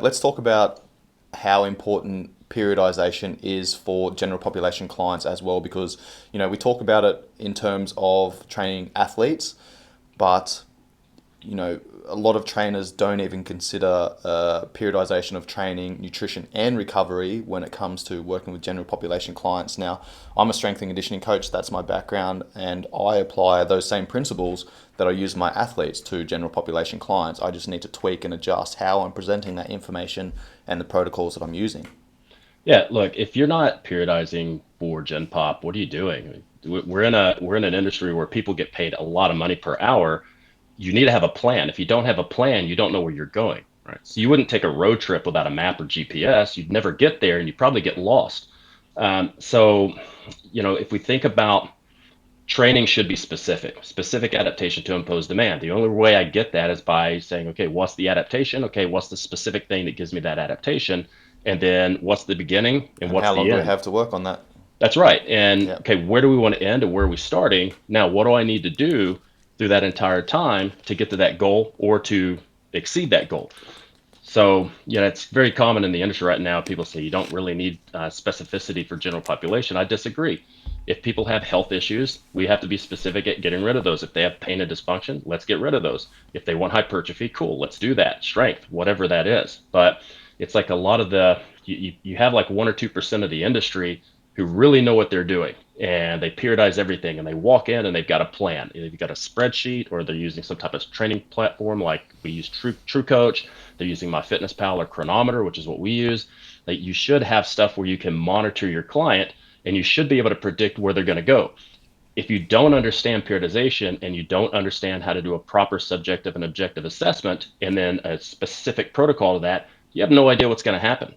Let's talk about how important periodization is for general population clients as well, because we talk about it in terms of training athletes, but a lot of trainers don't even consider periodization of training, nutrition, and recovery when it comes to working with general population clients. Now, I'm a strength and conditioning coach, that's my background, and I apply those same principles that I use my athletes to general population clients. I just need to tweak and adjust how I'm presenting that information and the protocols that I'm using. Yeah, look, if you're not periodizing for genpop, what are you doing? I mean, we're in an industry where people get paid a lot of money per hour. You need to have a plan. If you don't have a plan, you don't know where you're going, right? So you wouldn't take a road trip without a map or GPS. You'd never get there, and you'd probably get lost. If we think about training should be specific adaptation to impose demand. The only way I get that is by saying, okay, what's the adaptation? Okay, what's the specific thing that gives me that adaptation? And then what's the beginning and And what's how long the do we end? have to work on that? That's right. And Yeah. okay, where do we want to end and where are we starting? Now, what do I need to do through that entire time to get to that goal or to exceed that goal? So, it's very common in the industry right now. People say you don't really need specificity for general population. I disagree. If people have health issues, we have to be specific at getting rid of those. If they have pain and dysfunction, let's get rid of those. If they want hypertrophy, cool, let's do that. Strength, whatever that is. But it's like a lot of you have like 1 or 2% of the industry who really know what they're doing and they periodize everything and they walk in and they've got a plan. Either you've got a spreadsheet or they're using some type of training platform like we use True Coach. They're using MyFitnessPal or Chronometer, which is what we use. That you should have stuff where you can monitor your client and you should be able to predict where they're going to go. If you don't understand periodization and you don't understand how to do a proper subjective and objective assessment and then a specific protocol to that, you have no idea what's going to happen.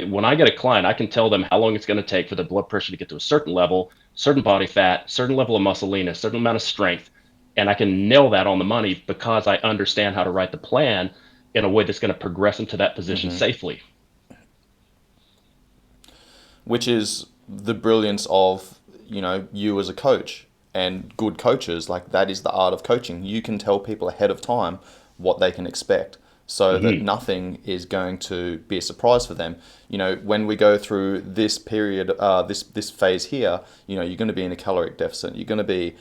When I get a client, I can tell them how long it's going to take for their blood pressure to get to a certain level, certain body fat, certain level of muscle leanness, certain amount of strength, and I can nail that on the money because I understand how to write the plan in a way that's going to progress them to that position hmm safely. Which is the brilliance of you as a coach and good coaches. Like, that is the art of coaching. You can tell people ahead of time what they can expect, so that Hmm. nothing is going to be a surprise for them. When we go through this period, this phase here, you're going to be in a caloric deficit. You're going to be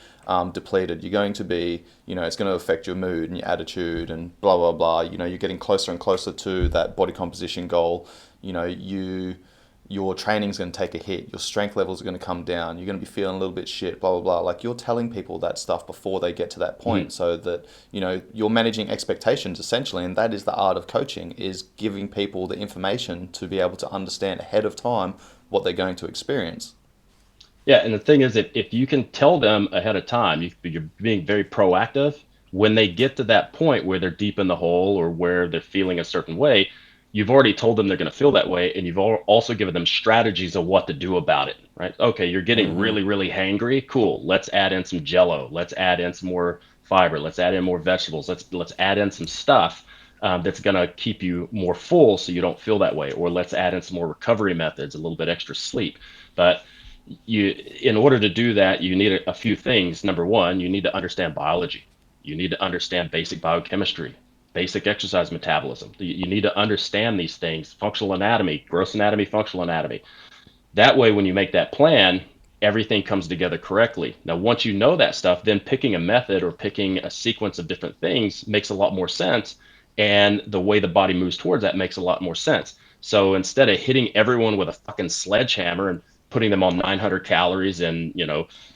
depleted. You're going to be, it's going to affect your mood and your attitude and blah blah blah. You're getting closer and closer to that body composition goal. Your training's going to take a hit, your strength levels are going to come down, you're going to be feeling a little bit shit, blah blah blah. Like, you're telling people that stuff before they get to that Hmm. point, so that you're managing expectations essentially. And that is the art of coaching, is giving people the information to be able to understand ahead of time what they're going to experience. Yeah, and the thing is, if you can tell them ahead of time, you're being very proactive. When they get to that point where they're deep in the hole or where they're feeling a certain way, you've already told them they're going to feel that way, and you've also given them strategies of what to do about it, right? Okay, you're getting Mm-hmm. really, really hangry. Cool. Let's add in some Jello. Let's add in some more fiber. Let's add in more vegetables. Let's add in some stuff that's going to keep you more full so you don't feel that way. Or let's add in some more recovery methods, a little bit extra sleep. But you in order to do that, you need a few things. Number one, you need to understand biology. You need to understand basic biochemistry, basic exercise metabolism. You need to understand these things: functional anatomy, gross anatomy, functional anatomy. That way, when you make that plan, everything comes together correctly. Now, once you know that stuff, then picking a method or picking a sequence of different things makes a lot more sense, and the way the body moves towards that makes a lot more sense. So instead of hitting everyone with a fucking sledgehammer and putting them on 900 calories and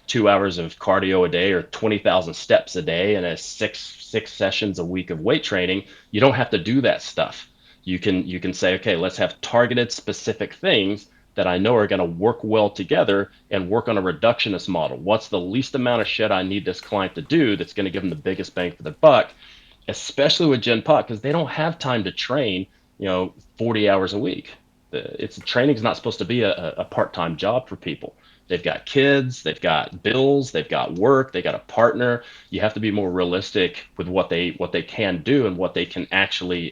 2 hours of cardio a day or 20,000 steps a day and a six sessions a week of weight training, you don't have to do that stuff. You can say, okay, let's have targeted specific things that I know are going to work well together and work on a reductionist model. What's the least amount of shit I need this client to do that's going to give them the biggest bang for the buck, especially with Gen Pop, because they don't have time to train, 40 hours a week. It's training's not supposed to be a part-time job for people. They've got kids, they've got bills, they've got work, they got a partner. You have to be more realistic with what they can do and what they can actually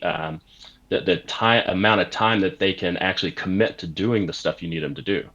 the time amount of time that they can actually commit to doing the stuff you need them to do.